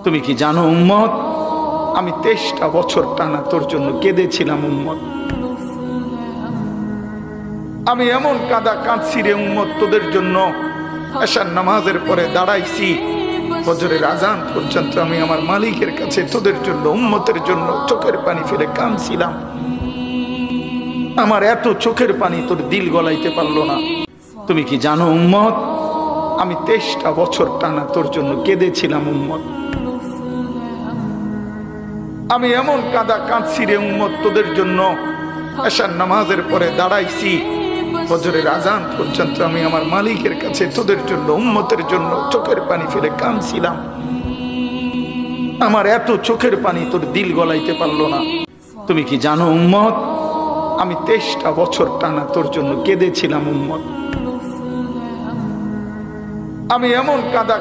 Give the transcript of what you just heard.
তুমি কি জানো উম্মত, আমি 23টা বছর টানা তোর জন্য কেঁদেছিলাম উম্মত। আমি এমন কাঁদা কাঁদছি রে উম্মত তোদের জন্য। এশার নামাজের পরে দাঁড়াইছি, ফজরের আজান পর্যন্ত আমি আমার মালিকের কাছে তোদের জন্য, উম্মতের জন্য চোখের পানি ফেলে কাঁদছিলাম। আমার এত চোখের পানি তোর দিল গলাইতে পারলো না। তুমি কি জানো উম্মত, আমি 23টা বছর টানা তোর জন্য কেঁদেছিলাম উম্মত। আমি এমন কাঁদা কাঁদছি রে উম্মত তোদের জন্য। এশার নামাজের পরে দাঁড়াইছি, ফজরের আজান পর্যন্ত আমি আমার মালিকের কাছে তোদের জন্য, উম্মতের জন্য চোখের পানি ফেলে কাঁদছিলাম। আমার এত চোখের পানি তোর দিল গলাইতে পারলো না। তুমি কি জানো উম্মত, আমি 23টা বছর টানা তোর জন্য কেঁদেছিলাম উম্মত। আমি এমন কাঁদা